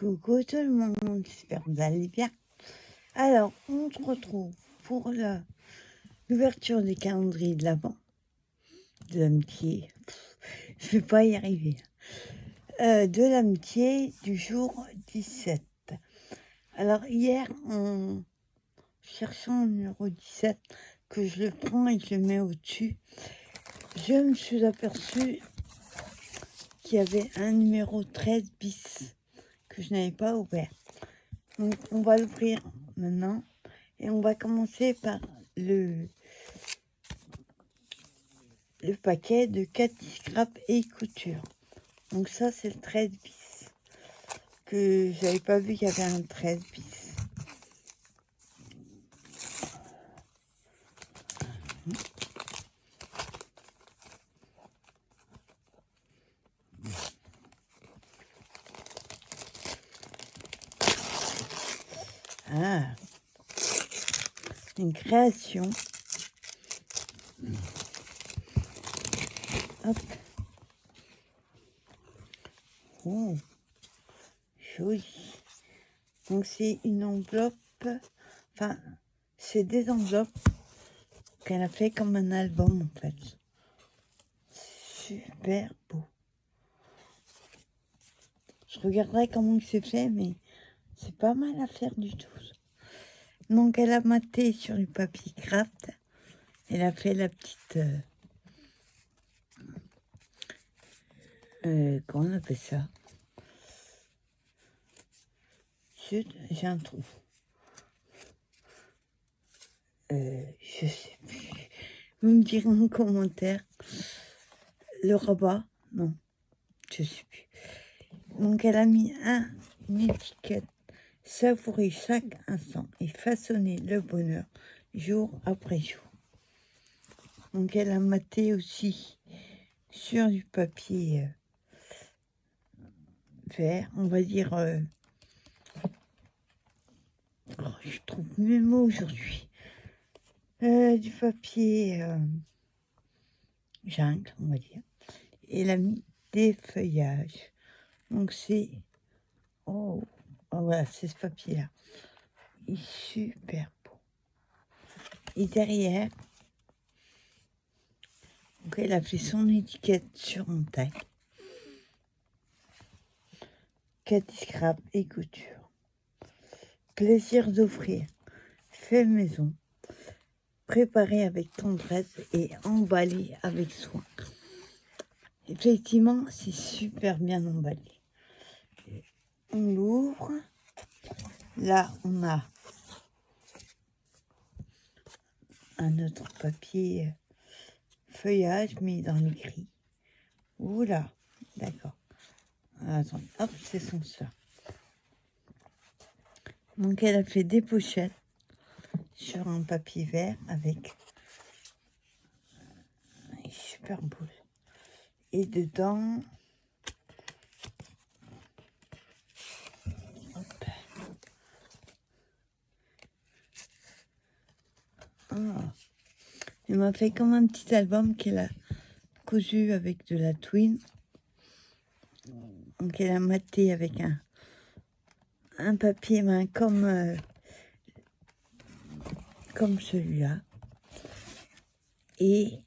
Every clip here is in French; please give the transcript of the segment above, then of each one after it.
Coucou tout le monde, j'espère que vous allez bien. Alors, on se retrouve pour l'ouverture du calendrier de l'Avent, de l'amitié. Je vais pas y arriver. De l'amitié du jour 17. Alors, hier, en cherchant le numéro 17, que je le prends et que je le mets au-dessus, je me suis aperçue qu'il y avait un numéro 13 bis que je n'avais pas ouvert. Donc, on va l'ouvrir maintenant et on va commencer par le paquet de Cathy Scrap et Couture. Donc ça, c'est le 13 bis. Que j'avais pas vu qu'il y avait un 13 bis. Ah, une création. Hop. Oh, joli. Donc c'est une enveloppe, enfin, c'est des enveloppes qu'elle a fait comme un album en fait. Super beau. Je regarderai comment c'est fait, mais c'est pas mal à faire du tout. Donc elle a maté sur du papier craft. Elle a fait la petite... comment on appelle ça? J'ai un trou. Je sais plus. Vous me direz en commentaire. Le rabat? Non, je sais plus. Donc elle a mis une étiquette. Savourer chaque instant et façonner le bonheur jour après jour. Donc elle a maté aussi sur du papier vert, on va dire... je trouve mes mots aujourd'hui. Du papier jungle, on va dire. Et elle a mis des feuillages. Donc c'est... Oh, voilà, c'est ce papier-là. Il est super beau. Et derrière, donc elle a fait son étiquette sur un taille. Cathy Scrap et Couture. Plaisir d'offrir. Fait maison. Préparé avec tendresse et emballé avec soin. Effectivement, c'est super bien emballé. On l'ouvre. Là, on a un autre papier feuillage, mais dans les gris. Oula, d'accord. Attends, hop, c'est son ça. Donc, elle a fait des pochettes sur un papier vert avec un super boule. Et dedans, hop. Ah. Elle m'a fait comme un petit album qu'elle a cousu avec de la twine. Donc, elle a maté avec un papier main comme celui-là. Et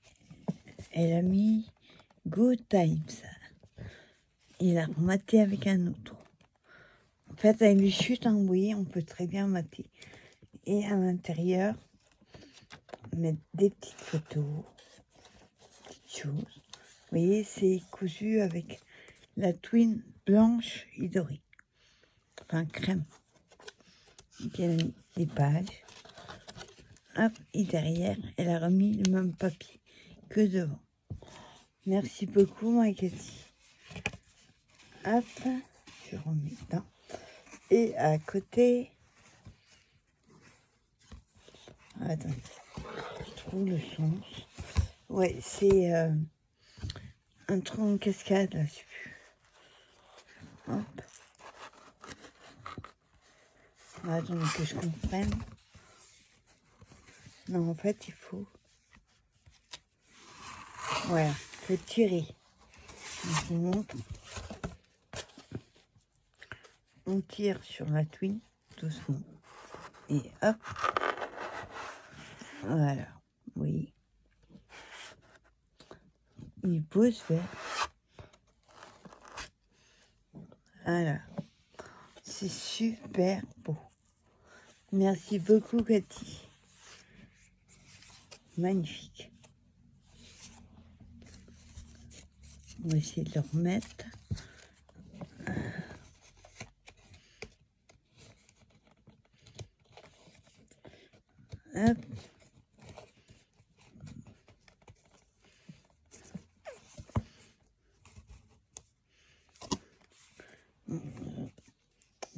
elle a mis Good Times. Il a maté avec un autre. En fait, avec les chutes en bouillie, on peut très bien mater. Et à l'intérieur, mettre des petites photos, petites choses. Vous voyez, c'est cousu avec la twine blanche et dorée. Enfin, crème. Donc, elle a mis des pages. Hop, et derrière, elle a remis le même papier que devant. Merci beaucoup, ma Cathy. Hop, je remets dedans. Et à côté... Attends, je trouve le sens. Ouais, c'est un truc en cascade, là, je sais plus. Hop. Attends, que je comprenne. Non, en fait, il faut... Voilà, il faut tirer. Je vous montre. on tire sur la twine, doucement. Et hop. Voilà. Oui. Il pousse vers. Voilà. C'est super beau. Merci beaucoup, Cathy. Magnifique. On va essayer de le remettre. Hop.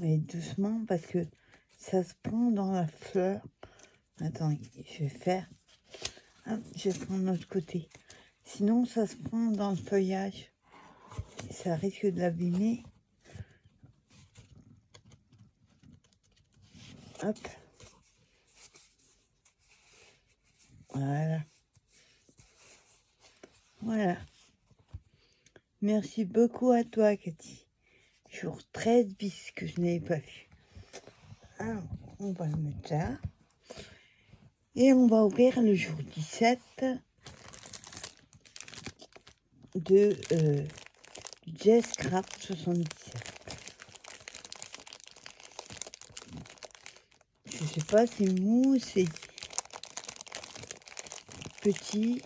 Et doucement parce que ça se prend dans la fleur. Attends, je vais faire. Hop, je vais prendre l'autre côté. Sinon, ça se prend dans le feuillage. Ça risque de l'abîmer. Hop. Voilà. Voilà. Merci beaucoup à toi, Cathy. Jour 13 bis que je n'avais pas vu. Alors, on va le mettre là. Et on va ouvrir le jour 17 de Jess Craft 77. Je sais pas, c'est mou, c'est petit.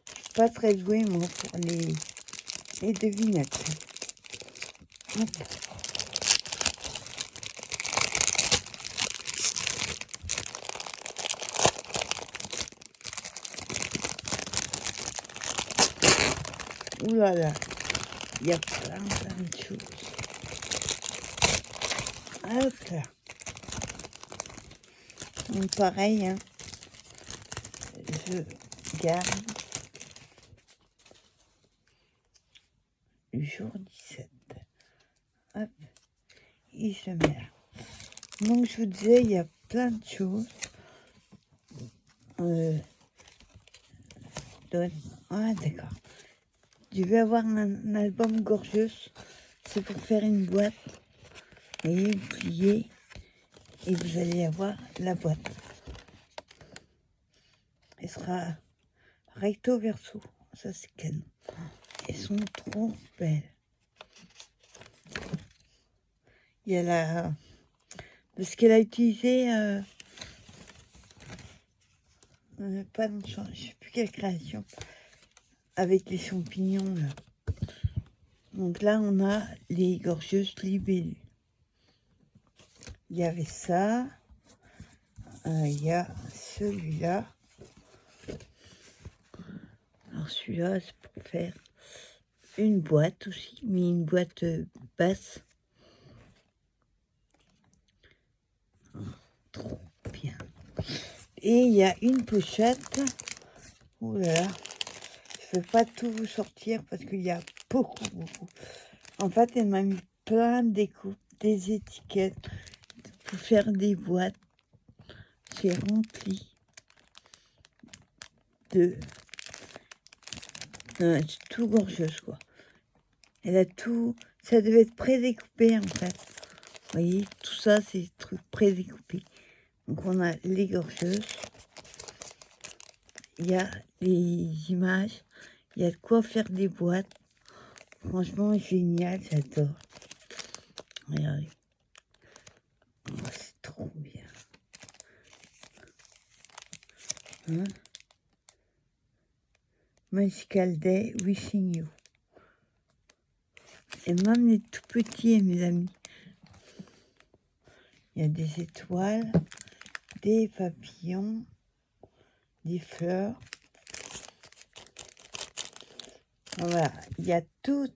Je suis pas très douée, moi, pour les devinettes. Hop. Ouh là là, il y a plein de choses. Hop là. Donc pareil, hein, je garde le jour 17. Hop, il se met là. Donc je vous disais, il y a plein de choses. Ah d'accord. Je vais avoir un album gorgeuse. C'est pour faire une boîte. Et plier. Et vous allez avoir la boîte. Elle sera recto verso. Ça c'est canon. Elles sont trop belles. Il y a la... Parce qu'elle a utilisé... pas dans... Je ne sais plus quelle création. Avec les champignons là. Donc là on a les gorgeuses libellules. Il y avait ça. Il y a celui-là. Alors celui-là c'est pour faire une boîte aussi, mais une boîte basse. Trop bien. Et il y a une pochette. Oh là là. Je ne vais pas tout vous sortir parce qu'il y a beaucoup. En fait, elle m'a mis plein de découpes, des étiquettes pour faire des boîtes. C'est rempli de... c'est tout gorgeuse, quoi. Elle a tout... Ça devait être prédécoupé, en fait. Vous voyez, tout ça, c'est des trucs prédécoupés. Donc, on a les gorgeuses. Il y a les images. Il y a de quoi faire des boîtes. Franchement, génial, j'adore. Regardez. Oh, c'est trop bien. Hein? Magical Day, wishing you. Et même les tout petits, mes amis. Il y a des étoiles, des papillons, des fleurs. Voilà, il y a tout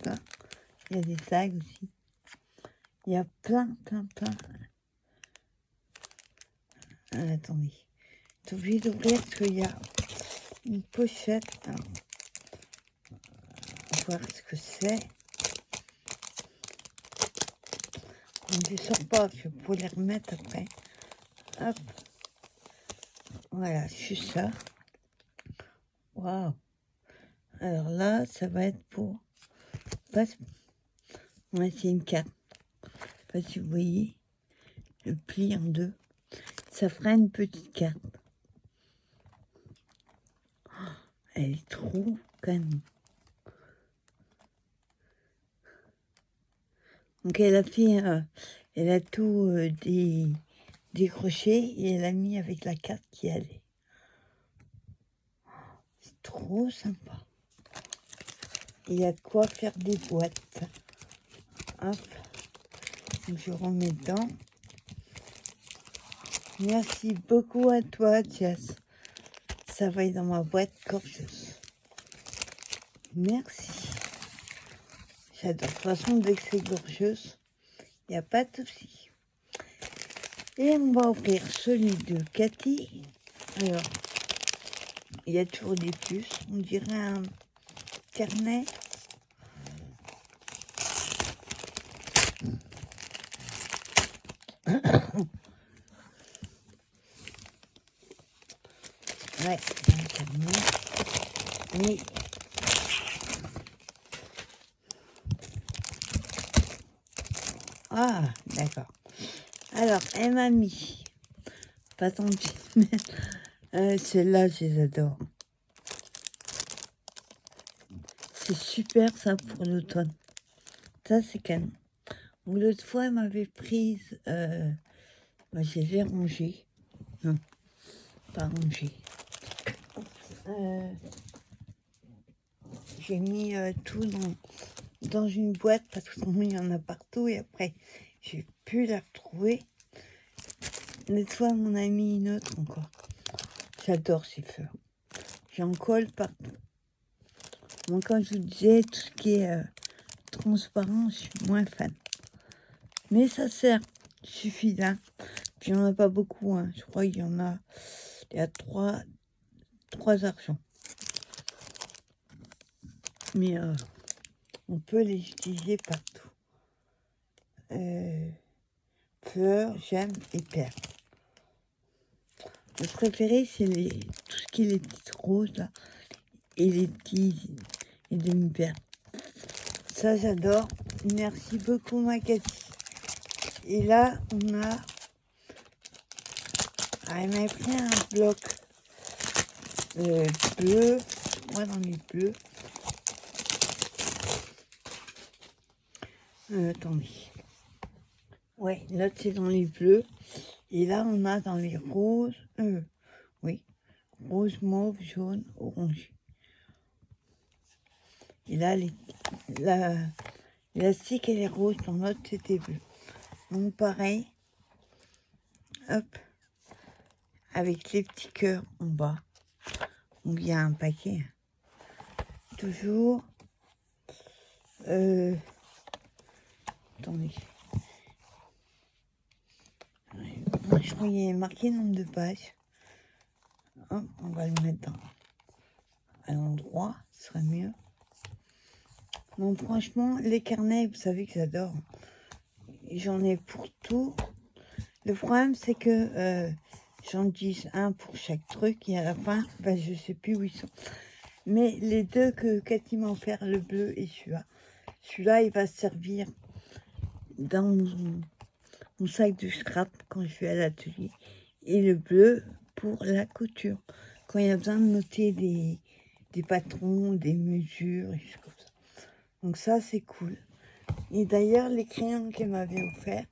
plein. Il y a des tags aussi. Il y a plein. Ah, attendez. J'ai oublié d'ouvrir parce qu'il y a une pochette. Alors, on va voir ce que c'est. Je ne sors pas, je pourrais les remettre après. Hop. Voilà, juste ça. Waouh. Alors là, ça va être pour... Ouais, c'est une carte. sais pas si vous voyez, le pli en deux. Ça fera une petite carte. Elle est trop canon. Donc elle a fait, elle a tout décroché et elle a mis avec la carte qui allait. C'est trop sympa. Il y a de quoi faire des boîtes. Hop, donc je remets dedans. Merci beaucoup à toi, Jess. Ça va être dans ma boîte gorgeuse. Merci. J'adore. De toute façon, dès que c'est gorgeuse, il n'y a pas de souci. Et on va ouvrir celui de Cathy. Alors, il y a toujours des puces. On dirait un carnet. Ouais, un carnet. Mais ah, d'accord. Alors, elle m'a mis, pas tant de celles-là, je les adore. C'est super ça pour l'automne. Ça, c'est canon. L'autre fois, elle m'avait prise, je les ai rangées. Non, pas rangées. J'ai mis tout dans une boîte parce que il y en a partout et après, j'ai pu la retrouver. L'autre fois, on a mis une autre encore. J'adore ces fleurs. J'en colle partout. Moi, quand je vous disais, tout ce qui est transparent, je suis moins fan. Mais ça sert, il suffit d'un. Puis il n'y en a pas beaucoup, hein. Je crois qu'il y en a, il y a trois argents. Mais on peut les utiliser partout. Fleurs, gemmes et perles. Le préféré, c'est tout ce qui est les petites roses, là, et les petits et demi-perles. Ça, j'adore. Merci beaucoup, ma Cathy. Et là, on a... Ah, elle m'a pris un bloc bleu. Moi, dans les bleus. Attendez. Ouais, là, c'est dans les bleus. Et là, on a dans les roses. Oui. Rose, mauve, jaune, orange. Et là, l'élastique, elle est rose. Dans l'autre, c'était bleu. Donc, pareil. Hop. Avec les petits cœurs en bas. Donc, il y a un paquet. Toujours. Attendez. Je crois qu'il y a marqué le nombre de pages. Hop, on va le mettre à l'endroit, ce serait mieux. Non, franchement, les carnets, vous savez que j'adore. J'en ai pour tout. Le problème, c'est que j'en dis un pour chaque truc et à la fin, je sais plus où ils sont. Mais les deux que Cathy m'a offert, le bleu et celui-là, il va servir dans mon sac de scrap quand je vais à l'atelier. Et le bleu pour la couture. Quand il y a besoin de noter des patrons, des mesures, et choses comme ça. Donc ça, c'est cool. Et d'ailleurs, les crayons qu'elle m'avait offert,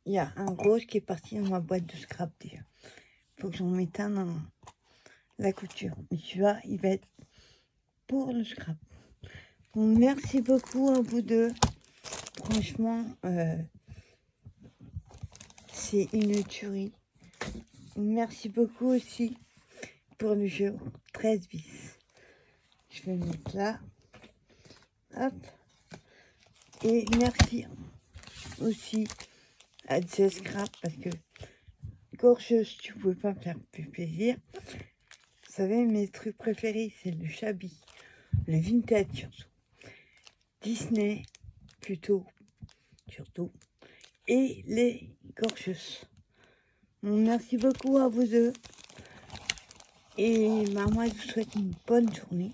il y a un rose qui est parti dans ma boîte de scrap déjà. Il faut que j'en mette un dans la couture. Mais celui-là, il va être pour le scrap. Donc, merci beaucoup à vous deux. Franchement, c'est une tuerie. Merci beaucoup aussi pour le jeu 13 bis. Je vais le mettre là. Hop. Et merci aussi à Jess Scrap parce que gorgeuse, tu ne pouvais pas me faire plus plaisir. Vous savez, mes trucs préférés, c'est le shabby, le vintage surtout, Disney plutôt, surtout, et les gorgeeuses. Merci beaucoup à vous deux. Et moi, je vous souhaite une bonne journée.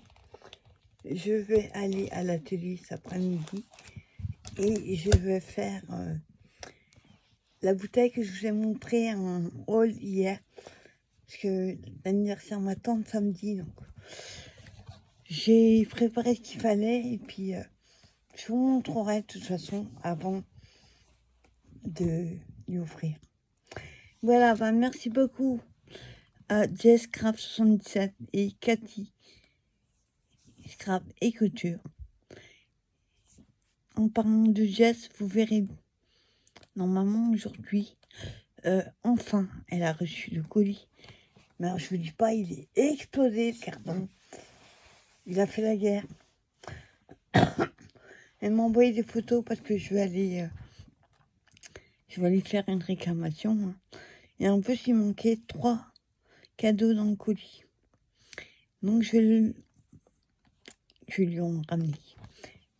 Je vais aller à l'atelier cet après-midi. Et je vais faire la bouteille que je vous ai montrée en haul hier. Parce que l'anniversaire m'attend samedi, donc j'ai préparé ce qu'il fallait et puis je vous montrerai de toute façon avant de lui offrir. Voilà, bah merci beaucoup à Jess Craft 77 et Cathy Scrap et Couture. En parlant de Jess, vous verrez normalement aujourd'hui, enfin, elle a reçu le colis. Mais alors, je vous dis pas, il est explosé le carton. Il a fait la guerre. Elle m'a envoyé des photos parce que je vais aller faire une réclamation. Hein. Et en plus, il manquait 3 cadeaux dans le colis. Donc, je vais lui en ramener,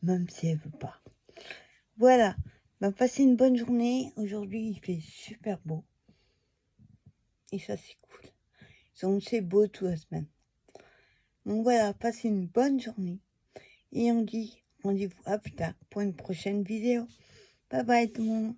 même si elle veut pas. Voilà. Bah, passez une bonne journée. Aujourd'hui, il fait super beau. Et ça, c'est cool. C'est beau toute la semaine. Donc voilà, passez une bonne journée. Et on dit rendez-vous à plus tard pour une prochaine vidéo. Bye bye tout le monde.